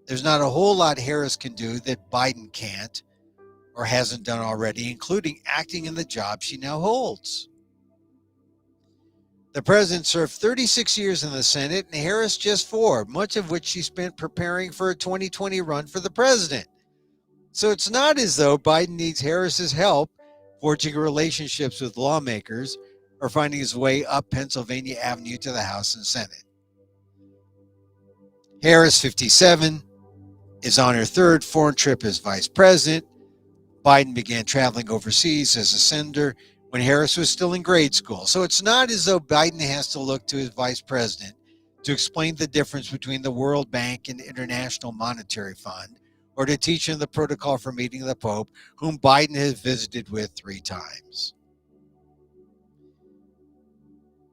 There's not a whole lot Harris can do that Biden can't or hasn't done already, including acting in the job she now holds. The president served 36 years in the Senate and Harris just 4, much of which she spent preparing for a 2020 run for the president. So it's not as though Biden needs Harris's help forging relationships with lawmakers or finding his way up Pennsylvania Avenue to the House and Senate. Harris, 57, is on her 3rd foreign trip as vice president. Biden began traveling overseas as a senator when Harris was still in grade school. So it's not as though Biden has to look to his vice president to explain the difference between the World Bank and International Monetary Fund, or to teach him the protocol for meeting the Pope, whom Biden has visited with 3 times.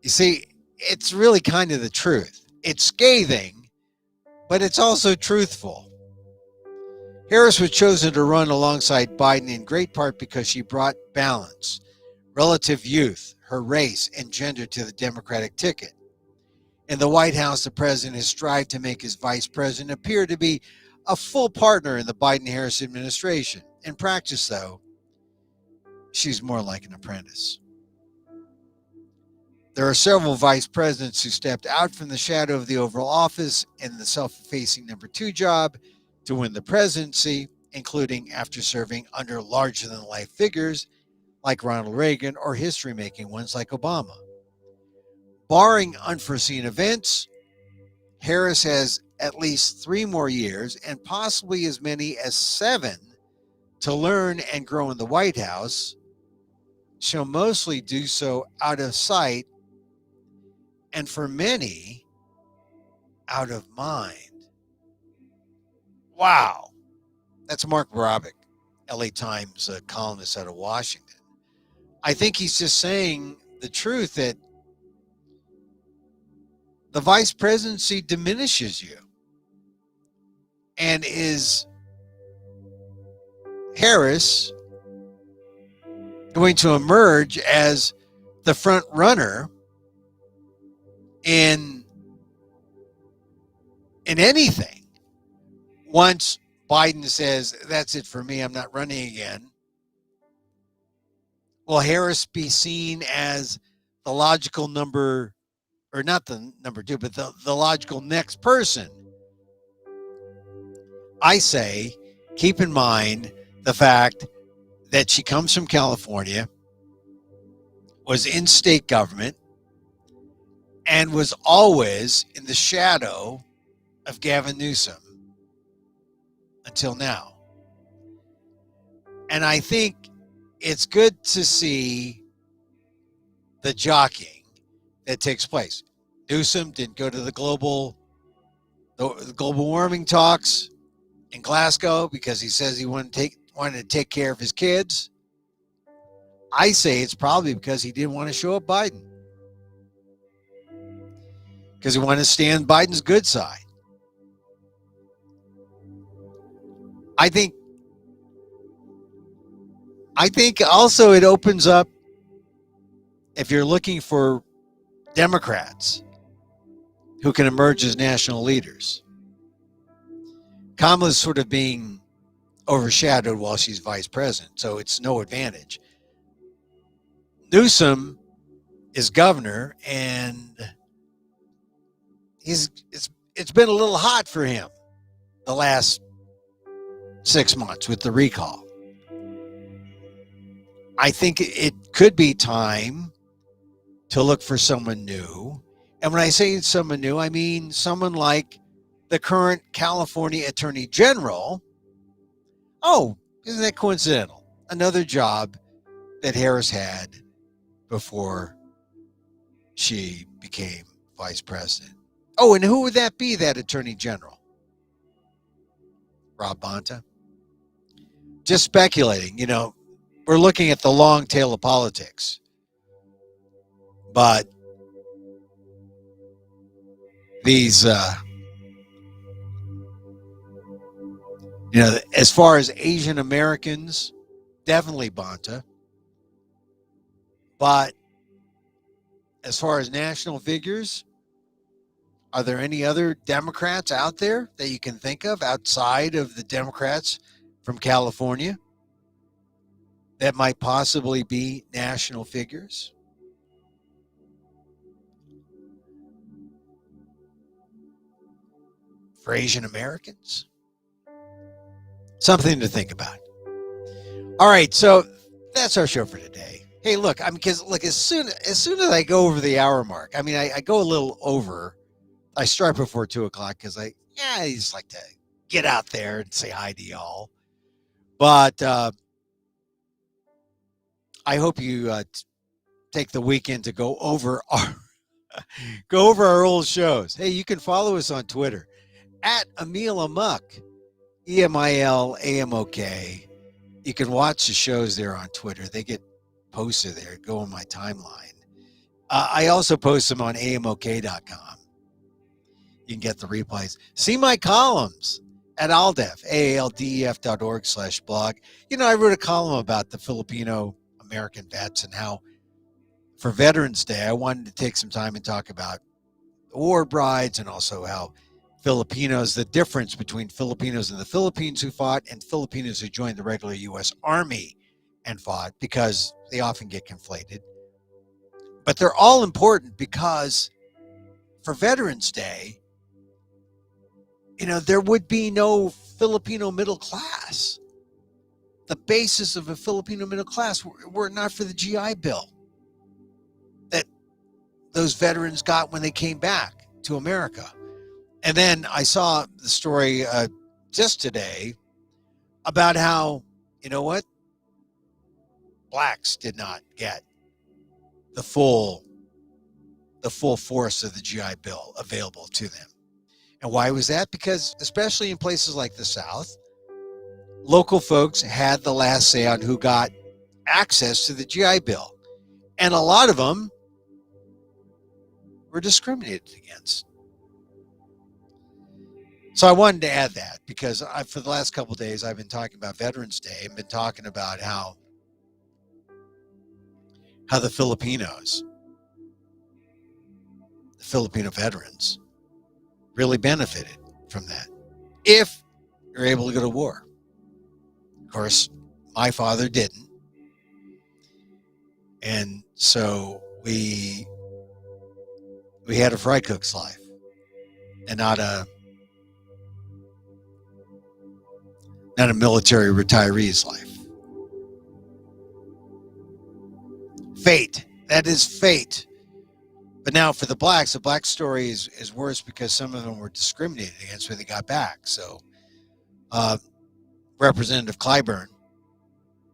You see, it's really kind of the truth. It's scathing, but it's also truthful. Harris was chosen to run alongside Biden in great part because she brought balance, relative youth, her race, and gender to the Democratic ticket. In the White House, the president has strived to make his vice president appear to be a full partner in the Biden-Harris administration. In practice, though, she's more like an apprentice. There are several vice presidents who stepped out from the shadow of the Oval Office in the self-effacing number 2 job to win the presidency, including after serving under larger-than-life figures like Ronald Reagan or history-making ones like Obama. Barring unforeseen events, Harris has at least 3 more years and possibly as many as 7 to learn and grow in the White House. She'll mostly do so out of sight, and for many, out of mind. Wow. That's Mark Barabik, LA Times columnist out of Washington. I think he's just saying the truth that the vice presidency diminishes you. And is Harris going to emerge as the front runner in anything once Biden says, that's it for me, I'm not running again? Will Harris be seen as the logical number, or not the number 2, but the logical next person? I say, keep in mind the fact that she comes from California, was in state government, and was always in the shadow of Gavin Newsom until now. And I think it's good to see the jockeying that takes place. Newsom didn't go to the global warming talks in Glasgow because he says he wanted to take care of his kids. I say it's probably because he didn't want to show up Biden. because he wanted to stand Biden's good side. I think also it opens up, if you're looking for Democrats who can emerge as national leaders. Kamala's sort of being overshadowed while she's vice president, so it's no advantage. Newsom is governor, and it's been a little hot for him the last 6 months with the recall. I think it could be time to look for someone new. And when I say someone new, I mean someone like the current California Attorney General. Oh, isn't that coincidental? Another job that Harris had before she became vice president. Oh, and who would that be, that Attorney General? Rob Bonta? Just speculating, we're looking at the long tail of politics. But these, as far as Asian Americans, definitely Bonta. But as far as national figures, are there any other Democrats out there that you can think of outside of the Democrats from California that might possibly be national figures? For Asian Americans? Something to think about. All right, so that's our show for today. Hey, look, as soon as I go over the hour mark, I go a little over. I start before 2:00 because I just like to get out there and say hi to y'all. But I hope you take the weekend to go over our old shows. Hey, you can follow us on Twitter at Emil Amok, EMILAMOK. You can watch the shows there on Twitter. They get posted there. Go on my timeline. I also post them on AMOK.com. You can get the replays. See my columns at ALDEF, AALDEF.org/blog. I wrote a column about the Filipino American vets and how for Veterans Day, I wanted to take some time and talk about war brides and also how Filipinos, the difference between Filipinos in the Philippines who fought and Filipinos who joined the regular U.S. Army and fought, because they often get conflated. But they're all important because for Veterans Day, there would be no Filipino middle class. The basis of a Filipino middle class were not for the GI Bill that those veterans got when they came back to America. And then I saw the story just today about how, blacks did not get the full force of the GI Bill available to them. And why was that? Because especially in places like the South, local folks had the last say on who got access to the GI Bill. And a lot of them were discriminated against. So I wanted to add that because for the last couple of days, I've been talking about Veterans Day and been talking about how the Filipinos, the Filipino veterans, really benefited from that if you're able to go to war. Of course, my father didn't. And so we had a fry cook's life and not a military retiree's life. Fate. That is fate. But now for the blacks, the black story is worse because some of them were discriminated against when they got back. So Representative Clyburn,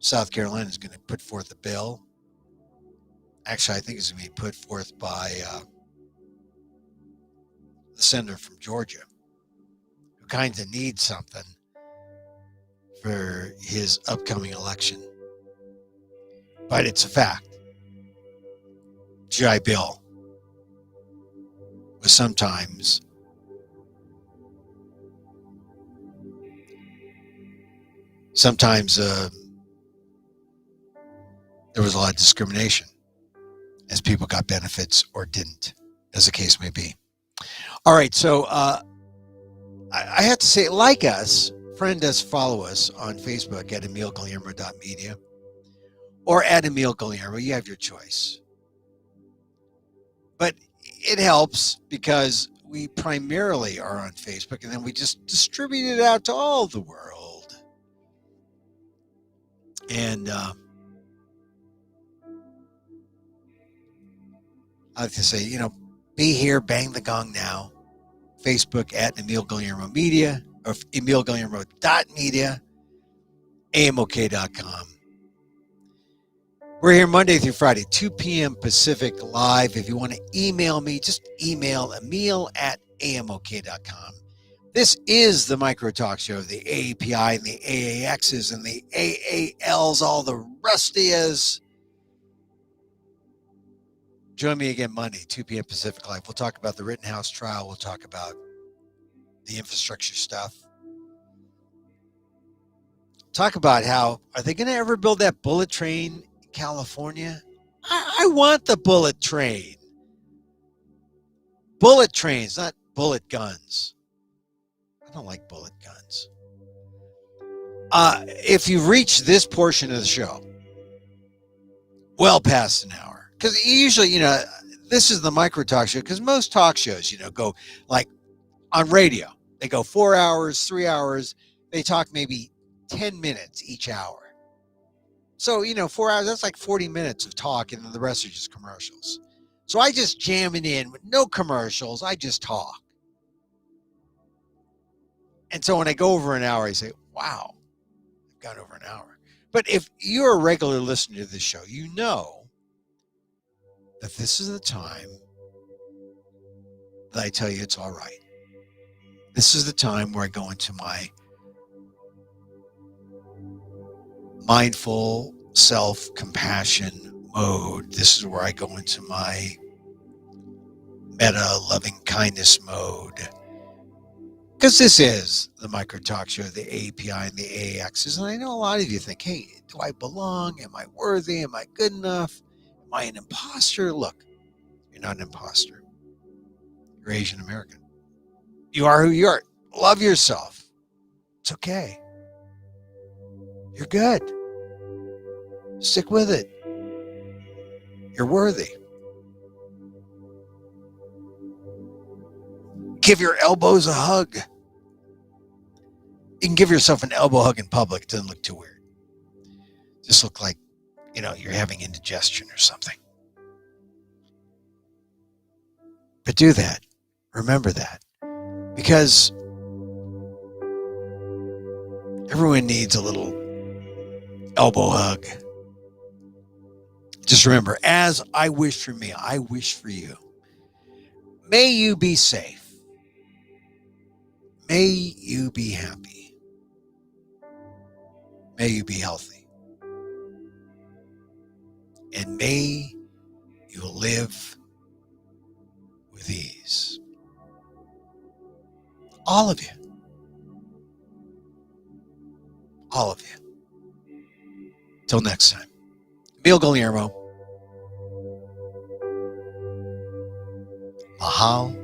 South Carolina, is going to put forth a bill. Actually, I think it's going to be put forth by the senator from Georgia, who kind of needs something for his upcoming election. But it's a fact. GI Bill sometimes there was a lot of discrimination as people got benefits or didn't, as the case may be. All right, so I have to say, like us, friend us, follow us on Facebook at emilguillermo.media or at Emil Guillermo. You have your choice. But it helps because we primarily are on Facebook and then we just distribute it out to all the world. And I like to say, be here, bang the gong now. Facebook at Emil Guillermo Media or emilguillermo.media, amok.com. We're here Monday through Friday, 2 p.m. Pacific live. If you want to email me, just email emil@amok.com. This is the Micro Talk Show of the AAPI and the AAXs and the AALs, all the rustias. Join me again Monday, 2 p.m. Pacific live. We'll talk about the Rittenhouse trial. We'll talk about the infrastructure stuff. Talk about how, are they going to ever build that bullet train in California? I want the bullet train. Bullet trains, not bullet guns. I don't like bullet guns. If you've reached this portion of the show, well past an hour, because usually, this is the Micro Talk Show, because most talk shows, go like on radio. They go 4 hours, 3 hours. They talk maybe 10 minutes each hour. So, 4 hours, that's like 40 minutes of talk, and then the rest are just commercials. So I just jam it in with no commercials. I just talk. And so when I go over an hour, I say, wow, I've gone over an hour. But if you're a regular listener to this show, you know that this is the time that I tell you it's all right. This is the time where I go into my mindful self-compassion mode. This is where I go into my meta loving kindness mode. Because this is the Micro Talk Show, the API and the AAXs. And I know a lot of you think, hey, do I belong? Am I worthy? Am I good enough? Am I an imposter? Look, you're not an imposter. You're Asian American. You are who you are. Love yourself. It's okay. You're good. Stick with it. You're worthy. Give your elbows a hug. You can give yourself an elbow hug in public. It doesn't look too weird. Just look like, you're having indigestion or something. But do that. Remember that. Because everyone needs a little elbow hug. Just remember, as I wish for me, I wish for you. May you be safe. May you be happy. May you be healthy. And may you live with ease. All of you. All of you. Till next time. Emil Guillermo. Mahal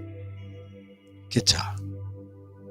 Kita.